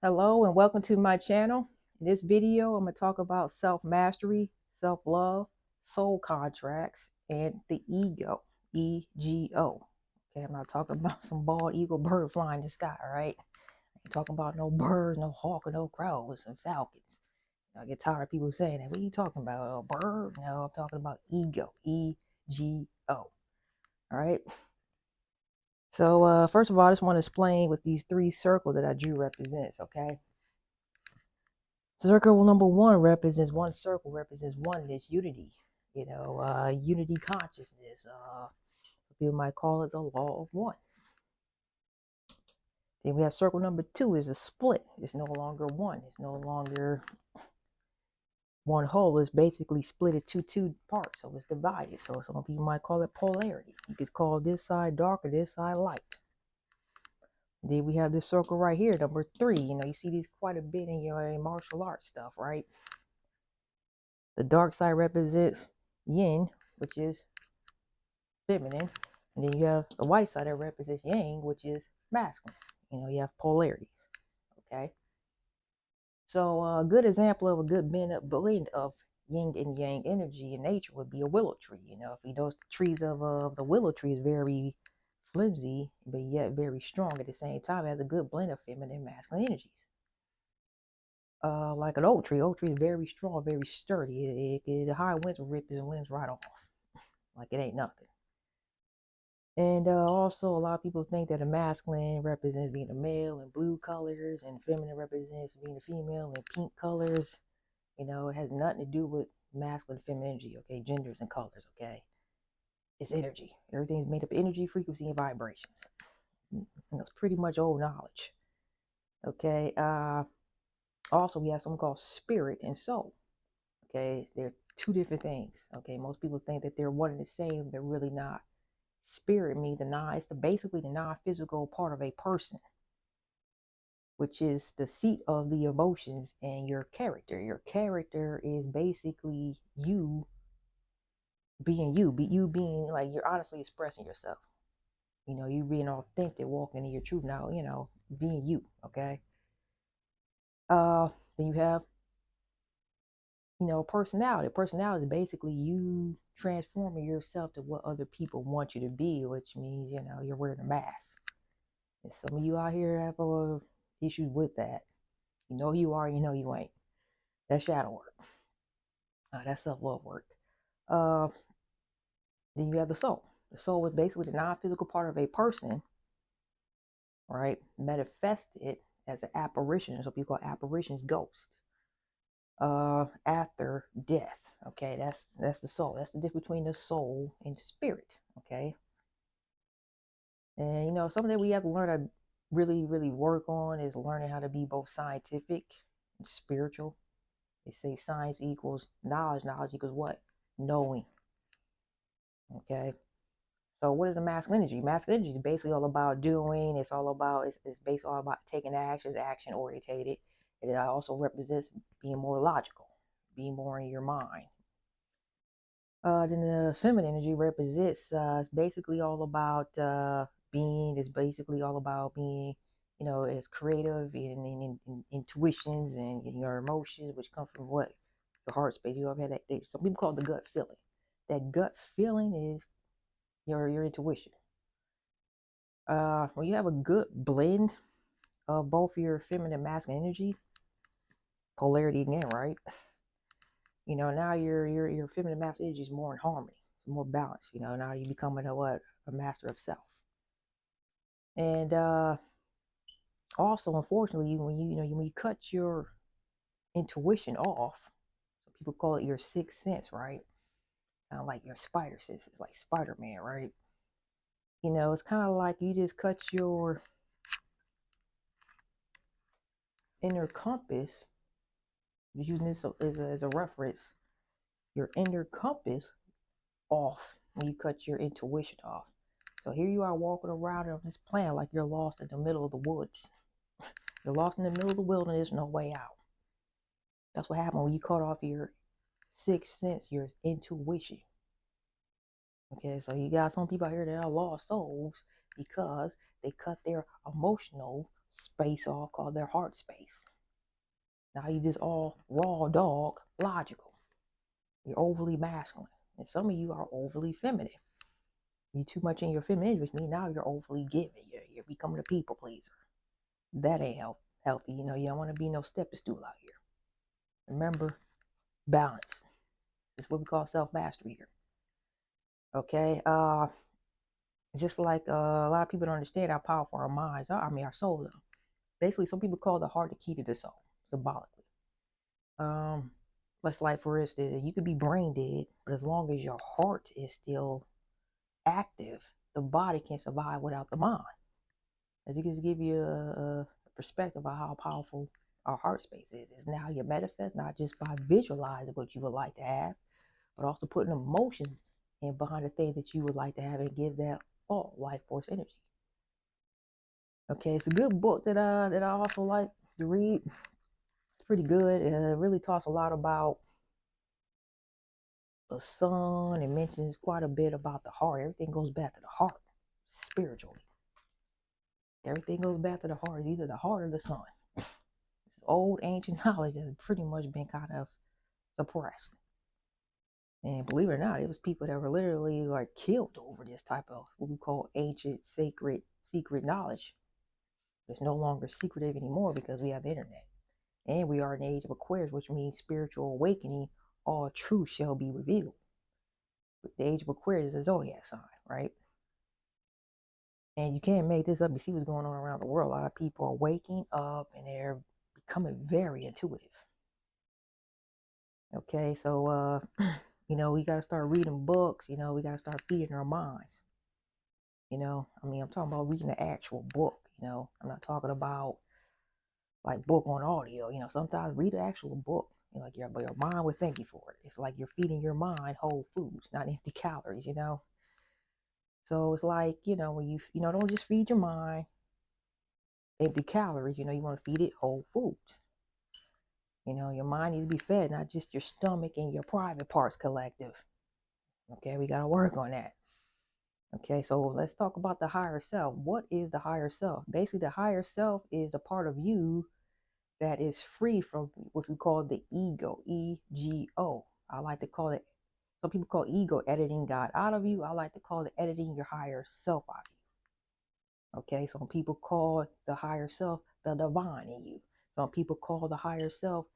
Hello and welcome to my channel. In this video, I'm going to talk about self-mastery, self-love, soul contracts, and the ego, EGO. Okay, I'm not talking about some bald eagle bird flying in the sky, all right? I ain't talking about no birds, no hawk, or no crows and falcons. I get tired of people saying that. What are you talking about? A bird? No, I'm talking about ego, EGO, all right? So first of all, I just want to explain what these three circles that I drew represents, okay? Circle number one represents one circle, represents oneness, unity, unity consciousness. People might call it the law of one. Then we have circle number two is a split. It's no longer one. It's no longer one whole. It's basically split into two parts. So it's divided. So some people might call it polarity. You could call this side dark or this side light. Then we have this circle right here, number three. You see these quite a bit in your martial arts stuff, right? The dark side represents yin, which is feminine. And then you have the white side that represents yang, which is masculine. You have polarity. Okay. So a good example of a good blend of yin and yang energy in nature would be a willow tree. If you notice the trees of the willow tree is very flimsy, but yet very strong at the same time. It has a good blend of feminine and masculine energies. Like an oak tree is very strong, very sturdy. The high winds will rip his limbs right off, like it ain't nothing. And also, a lot of people think that a masculine represents being a male in blue colors, and feminine represents being a female in pink colors. It has nothing to do with masculine, feminine energy, okay? Genders and colors, okay? It's energy. Everything's made up of energy, frequency, and vibrations. It's pretty much old knowledge, okay? Also, we have something called spirit and soul, okay? They're two different things, okay? Most people think that they're one and the same. They're really not. Spirit means it's basically the non-physical part of a person, which is the seat of the emotions and your character. Your character is basically you being you being like you're honestly expressing yourself. You being authentic, walking in your truth. Now, being you. Okay. Then you have personality. Personality is basically you transforming yourself to what other people want you to be, which means you're wearing a mask. And some of you out here have issues with that. You know who you are, you know you ain't. That's shadow work. That's self-love work. Uh, then you have the soul. The soul is basically the non-physical part of a person, right? Manifested as an apparition. So people call apparitions ghosts. After death. Okay, that's the soul. That's the difference between the soul and spirit. Okay. And something that we have to learn to really, really work on is learning how to be both scientific and spiritual. They say science equals knowledge. Knowledge equals what? Knowing. Okay. So what is the masculine energy? Masculine energy is basically all about doing. It's basically all about taking actions, action orientated. And it also represents being more logical, being more in your mind. Then the feminine energy represents it's basically all about being. It's basically all about being, as creative in intuitions and in your emotions, which come from what your heart space. You ever had that? Some people call it the gut feeling. That gut feeling is your intuition. When you have a good blend of both your feminine and masculine energy, polarity again, right? Now your feminine masculine energy is more in harmony, it's more balanced. Now you becoming a master of self. And also, unfortunately, when you cut your intuition off, so people call it your sixth sense, right? Kind of like your spider sense. It's like Spider-Man, right? It's kind of like you just cut your inner compass, using this as a reference, your inner compass off when you cut your intuition off. So here you are walking around on this planet like you're lost in the middle of the woods. You're lost in the middle of the wilderness, no way out. That's what happened when you cut off your sixth sense, your intuition. Okay, so you got some people out here that are lost souls because they cut their emotional space off called their heart space. Now you just all raw dog logical. You're overly masculine. And some of you are overly feminine. You're too much in your femininity, which means now you're overly giving. You're becoming a people pleaser. That ain't healthy. You don't want to be no stepper stool out here. Remember, balance. This is what we call self-mastery here. Okay? Just like a lot of people don't understand how powerful our minds are. I mean, our souls are. Basically, some people call the heart the key to the soul, symbolically. Let's like, for instance, you could be brain dead, but as long as your heart is still active, the body can survive without the mind. I think just give you a perspective of how powerful our heart space is. It's now your manifest, not just by visualizing what you would like to have, but also putting emotions in behind the things that you would like to have and give that all life force energy. Okay, it's a good book that I also like to read. It's pretty good. It really talks a lot about the sun. It mentions quite a bit about the heart. Everything goes back to the heart spiritually. Everything goes back to the heart. It's either the heart or the sun. It's old ancient knowledge that's pretty much been kind of suppressed. And believe it or not, it was people that were literally like killed over this type of what we call ancient, sacred, secret knowledge. It's no longer secretive anymore because we have the internet. And we are in the age of Aquarius, which means spiritual awakening, all truth shall be revealed. The age of Aquarius is a zodiac sign, right? And you can't make this up. You see what's going on around the world. A lot of people are waking up and they're becoming very intuitive. Okay, so we gotta start reading books, we gotta start feeding our minds. I mean, I'm talking about reading the actual book, I'm not talking about like book on audio. Sometimes read the actual book. Like your mind will thank you for it. It's like you're feeding your mind whole foods, not empty calories. So it's like when you don't just feed your mind empty calories. You want to feed it whole foods. Your mind needs to be fed, not just your stomach and your private parts collective. Okay, we got to work on that. Okay, so let's talk about the higher self. What is the higher self? Basically, the higher self is a part of you that is free from what we call the ego, E-G-O. I like to call it, some people call ego editing God out of you. I like to call it editing your higher self out of you. Okay, some people call the higher self the divine in you. Some people call the higher self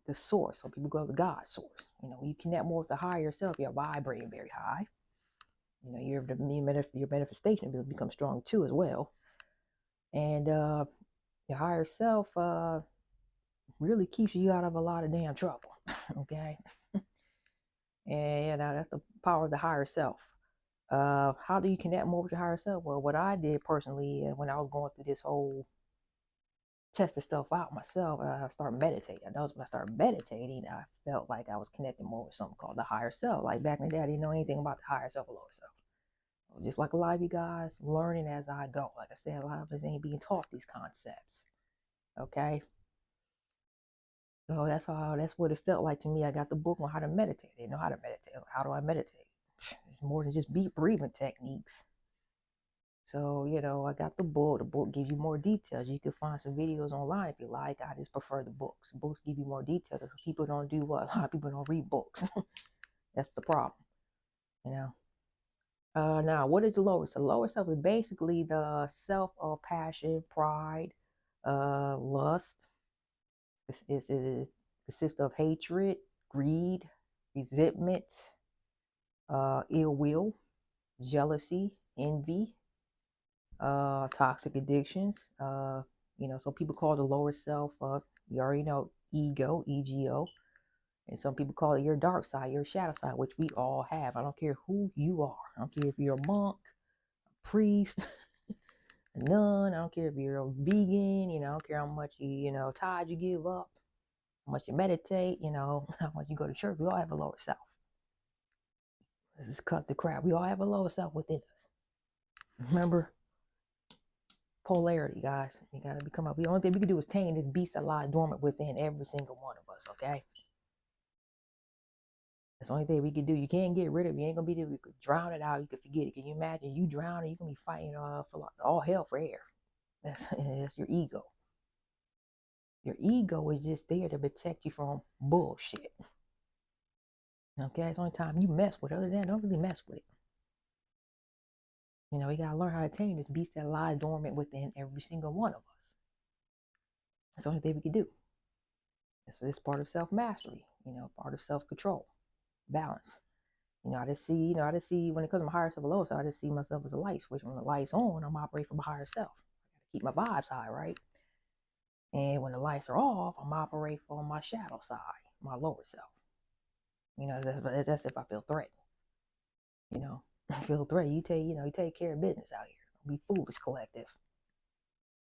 the source. Some people call the God source. When you connect more with the higher self, you're vibrating very high. Your manifestation will become strong too as well. And your higher self really keeps you out of a lot of damn trouble. Okay. And that's the power of the higher self. How do you connect more with your higher self? Well, what I did personally when I was going through this whole testing stuff out myself, I started meditating. I noticed when I started meditating, I felt like I was connecting more with something called the higher self. Like back in the day, I didn't know anything about the higher self or lower self. Just like a lot of you guys, learning as I go. Like I said, a lot of us ain't being taught these concepts. Okay. So that's what it felt like to me. I got the book on how to meditate. I didn't know how to meditate. How do I meditate? It's more than just deep breathing techniques. So, I got the book. The book gives you more details. You can find some videos online if you like. I just prefer the books. Books give you more details. People don't do what? A lot of people don't read books. That's the problem. Now, what is the lower self? The lower self is basically the self of passion, pride, lust. It consists of hatred, greed, resentment, ill will, jealousy, envy, toxic addictions. Some people call the lower self, you already know, ego, E-G-O. And some people call it your dark side, your shadow side, which we all have. I don't care who you are. I don't care if you're a monk, a priest, a nun. I don't care if you're a vegan. I don't care how much tithe you give up, how much you meditate, how much you go to church. We all have a lower self. Let's just cut the crap. We all have a lower self within us. Remember, polarity, guys. You gotta become up. The only thing we can do is tame this beast that lies dormant within every single one of us. Okay. That's the only thing we can do. You can't get rid of it. You ain't gonna be able to drown it out. You can forget it. Can you imagine you drowning? You're gonna be fighting for all hell for air. That's your ego. Your ego is just there to protect you from bullshit. Okay, it's the only time you mess with it. Other than that, don't really mess with it. You know, you gotta learn how to tame this beast that lies dormant within every single one of us. That's the only thing we can do. So it's part of self-mastery, you know, part of self-control, balance. I just see when it comes to my higher self and lower self, I just see myself as a light switch. When the light's on, I'm operating from my higher self. I gotta keep my vibes high, right? And when the lights are off, I'm operating from my shadow side, my lower self. That's if I feel threatened. I feel threatened. You take care of business out here. Don't be foolish, collective.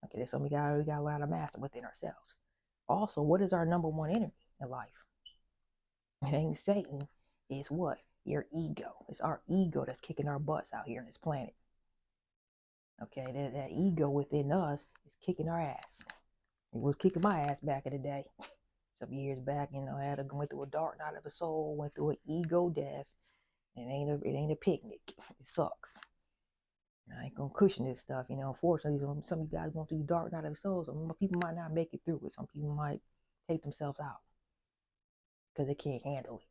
Okay, that's something we gotta learn to master within ourselves. Also, what is our number one enemy in life? It ain't Satan. It's what? Your ego. It's our ego that's kicking our butts out here on this planet. Okay, that ego within us is kicking our ass. It was kicking my ass back in the day. Some years back, I had went through a dark night of the soul, went through an ego death. It ain't a picnic. It sucks. I ain't gonna cushion this stuff, Unfortunately, some of you guys going through the dark night of the soul. Some people might not make it through it. Some people might take themselves out because they can't handle it.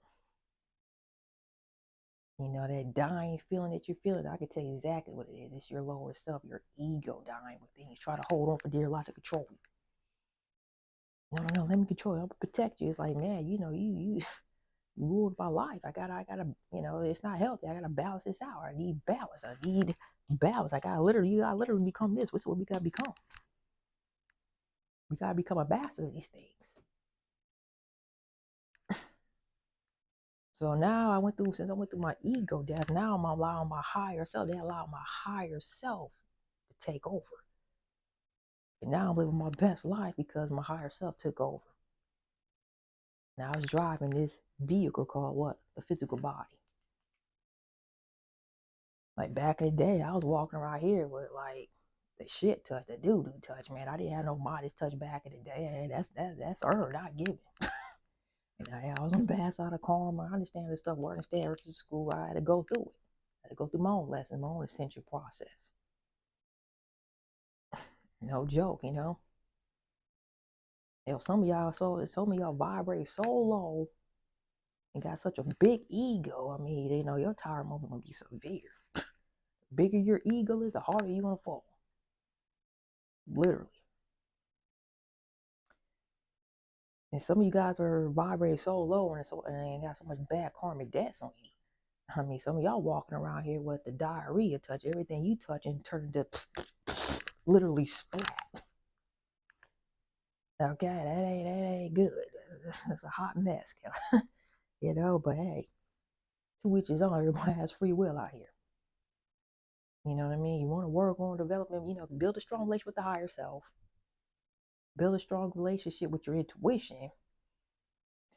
That dying feeling that you're feeling, I can tell you exactly what it is. It's your lower self, your ego dying within you, trying to hold on for dear life to control you. No, let me control you. I'm gonna protect you. It's like, man, you ruled my life. I gotta, it's not healthy. I gotta balance this out. I need balance. I gotta literally become this. What's what we gotta become? We gotta become a master of these things. So now since I went through my ego death, now I'm allowing my higher self. They allow my higher self to take over. And now I'm living my best life because my higher self took over. Now I was driving this vehicle called what? The physical body. Like back in the day, I was walking around here with like the shit touch, the doo-doo touch, man. I didn't have no modest touch back in the day. That's earned, not given. I was on the bad side of karma. I understand this stuff. I understand everything school. I had to go through it. I had to go through my own lesson, my own essential process. No joke, some of y'all vibrate so low and got such a big ego. I mean, your tower moment gonna be severe. The bigger your ego is, the harder you're gonna fall. Literally. And some of you guys are vibrating so low and got so much bad karmic debts on you. I mean, some of y'all walking around here with the diarrhea touch. Everything you touch and turn into literally splat. Okay, that ain't good. It's a hot mess, but hey, to each his own. Everybody has free will out here. You know what I mean? You want to work on development, build a strong relationship with the higher self. Build a strong relationship with your intuition.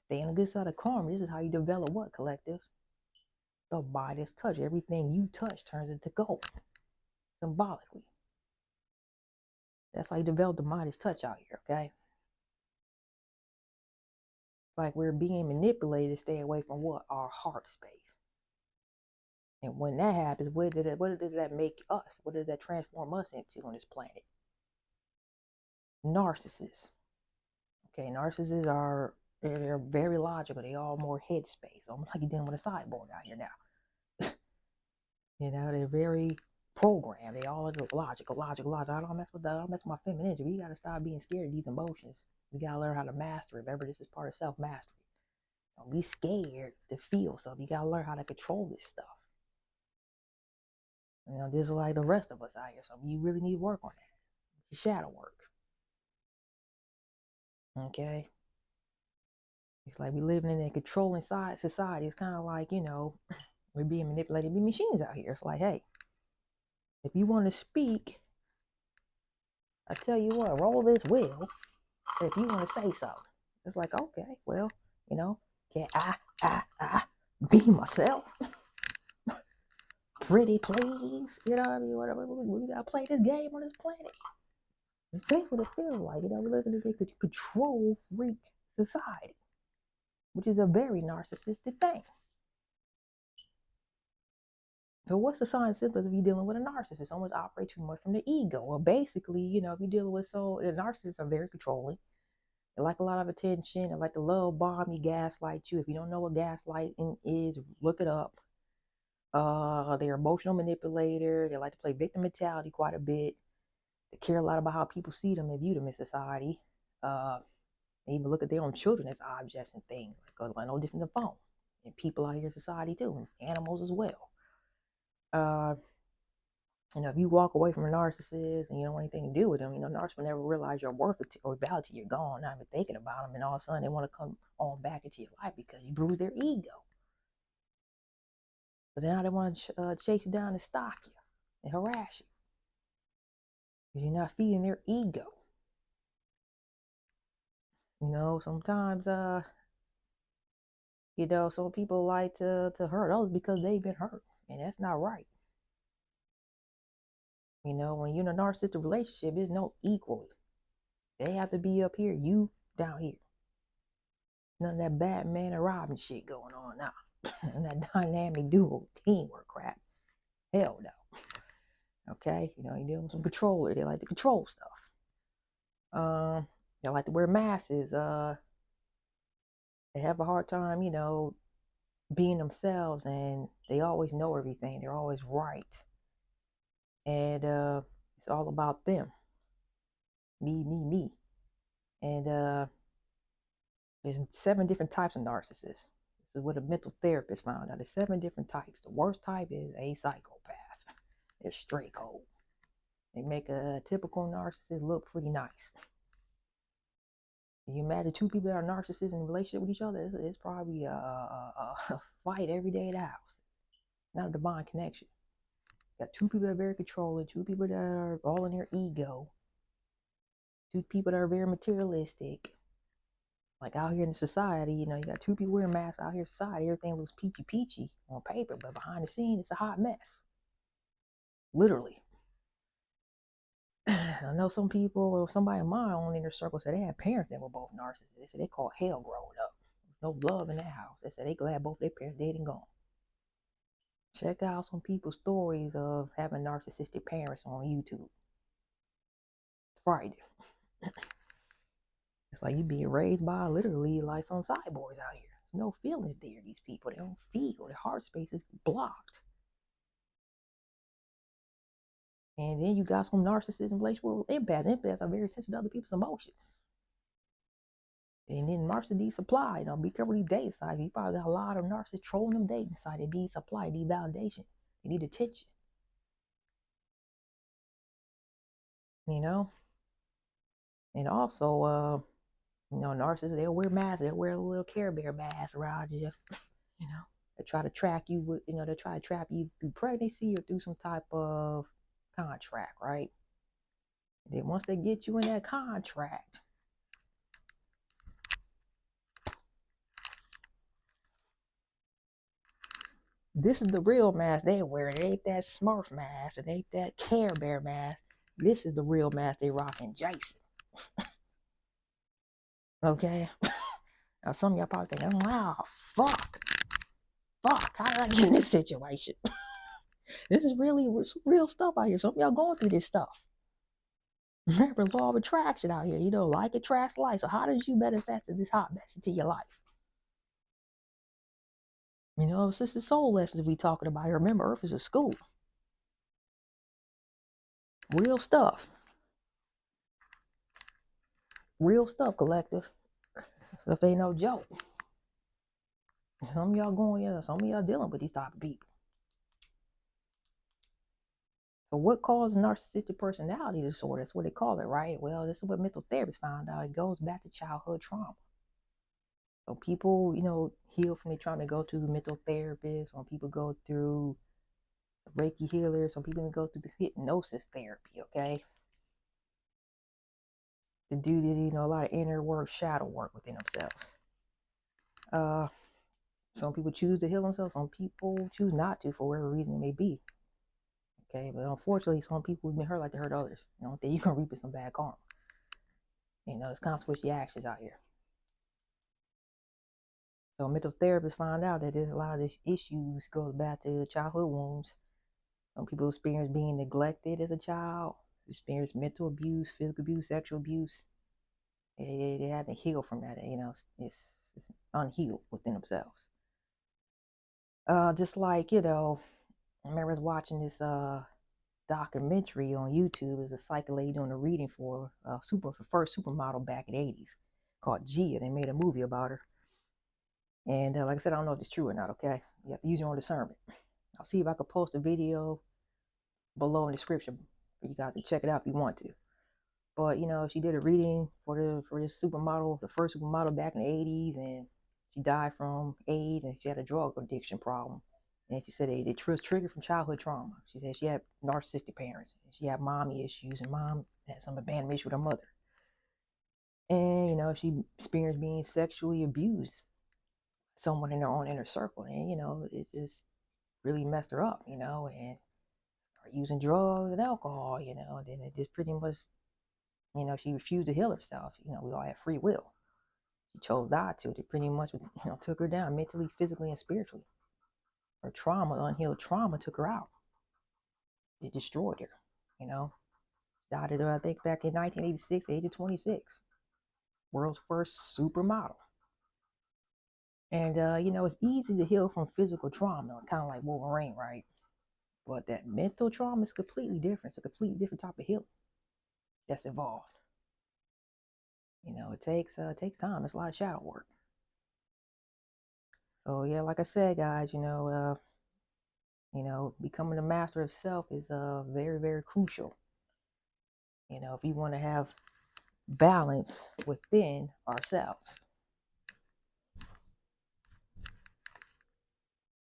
Stay on the good side of karma. This is how you develop what, collective? The Midas touch. Everything you touch turns into gold. Symbolically. That's how you develop the Midas touch out here, okay? Like we're being manipulated to stay away from what? Our heart space. And when that happens, what does that make us? What does that transform us into on this planet? Narcissists. Okay, narcissists they're very logical. They all more head space. Almost like you're dealing with a cyborg out here now. They're very programmed. They all are logical. I don't mess with my femininity. We gotta stop being scared of these emotions. We gotta learn how to master it. Remember, this is part of self-mastery. Don't be scared to feel something. You gotta learn how to control this stuff. Just like the rest of us out here. So you really need to work on that. It's shadow work. Okay? It's like we living in a controlling society. It's kind of like, we're being manipulated by machines out here. It's like, hey, if you want to speak, I tell you what, roll this wheel. If you want to say something, it's like, okay, well, can I be myself? Pretty please, what I mean? Whatever. We gotta play this game on this planet. It's basically what it feels like. We live in a control freak society, which is a very narcissistic thing. So what's the signs and symptoms of you dealing with a narcissist? Someone's operating too much from their ego. Well, basically, if you're dealing with the narcissists are very controlling. They like a lot of attention. They like to love bomb you, gaslight you. If you don't know what gaslighting is, look it up. They're emotional manipulator. They like to play victim mentality quite a bit. They care a lot about how people see them and view them in society. They even look at their own children as objects and things, like no different than phones. And people out here in society too, and animals as well. If you walk away from a narcissist and you don't want anything to do with them, narcissists will never realize your worth or value till you're gone, not even thinking about them, and all of a sudden they want to come on back into your life because you bruised their ego. So now they want to chase you down and stalk you and harass you because you're not feeding their ego. Sometimes, some people like to hurt others because they've been hurt, and that's not right. When you're in a narcissistic relationship, there's no equally. They have to be up here, you down here. None of that Batman and Robin shit going on now. And that dynamic duo teamwork crap. Hell no. Okay? You're dealing with some controllers. They like to control stuff. They like to wear masks. They have a hard time, being themselves, and they always know everything. They're always right. And it's all about them. Me. And there's 7 different types of narcissists. This is what a mental therapist found out. There's 7 different types. The worst type is a psychopath. They're straight cold. They make a typical narcissist look pretty nice. Can you imagine 2 people that are narcissists in a relationship with each other? It's probably a fight every day at the house. Not a divine connection. You got 2 people that are very controlling, 2 people that are all in their ego, 2 people that are very materialistic. Like out here in the society, you got 2 people wearing masks out here in society. Everything looks peachy on paper, but behind the scene, it's a hot mess. Literally. I know some people, or somebody in my own inner circle, said they had parents that were both narcissists. They said they called hell growing up. No love in their house. They said they glad both their parents dead and gone. Check out some people's stories of having narcissistic parents on YouTube. It's frightening. It's like you being raised by literally like some cyborgs out here. There's no feelings there. These people, they don't feel. Their heart space is blocked. And then you got some narcissism relationship with empaths. Empaths are very sensitive to other people's emotions. And then narcissists supply. Be careful with these dating sites. You probably got a lot of narcissists trolling them dating sites. They need supply, they need validation, they need attention. And also, narcissists, they'll wear masks. They'll wear a little Care Bear mask around you. They try to track you with, they try to trap you through pregnancy or through some type of contract, right? And then once they get you in that contract, this is the real mask they wear. It ain't that Smurf mask. It ain't that Care Bear mask. This is the real mask they rocking, Jason. Okay? Now some of y'all probably thinking, wow, fuck, how did I get in this situation? This is really real stuff out here. Some of y'all going through this stuff. Remember, law of attraction out here. Like attracts like. So how does you manifest this hot mess into your life? This is soul lessons we talking about here. Remember, Earth is a school. Real stuff. Real stuff, collective. Stuff ain't no joke. Some of y'all dealing with these type of people. So what causes narcissistic personality disorder? That's what they call it, right? Well, this is what mental therapists found out. It goes back to childhood trauma. So people, heal from it trying to go to the mental therapist. Some people go through Reiki healers. Some people go through the hypnosis therapy, okay? To do, a lot of inner work, shadow work within themselves. Some people choose to heal themselves. Some people choose not to for whatever reason it may be. Okay, but unfortunately, some people have been hurt like they hurt others. That you can reap some bad karma. It's consequence your actions out here. So mental therapists find out that there's a lot of these issues goes back to childhood wounds, Some people experience being neglected as a child, experience mental abuse, physical abuse, sexual abuse. They haven't healed from that. It's unhealed within themselves. Just like, I remember watching this documentary on YouTube. There's a psychic lady doing a reading for first supermodel back in the 80s called Gia. They made a movie about her. And like I said, I don't know if it's true or not, okay? You have to use your own discernment. I'll see if I could post a video below in the description for you guys to check it out if you want to. But she did a reading for this supermodel, the first supermodel back in the 80s, and she died from AIDS, and she had a drug addiction problem. And she said it was triggered from childhood trauma. She said she had narcissistic parents. She had mommy issues, and mom had some abandonment issues with her mother. And she experienced being sexually abused, someone in her own inner circle, and it just really messed her up, and using drugs and alcohol, then it just pretty much, she refused to heal herself. We all have free will. She chose not to. They pretty much, took her down mentally, physically, and spiritually. Her trauma, unhealed trauma, took her out. It destroyed her. Died at, I think, back in 1986, age of 26. World's first supermodel. And, it's easy to heal from physical trauma, kind of like Wolverine, right? But that mental trauma is completely different. It's a completely different type of healing that's involved. It takes time. It's a lot of shadow work. So yeah, like I said, guys, becoming a master of self is very, very crucial. If you want to have balance within ourselves.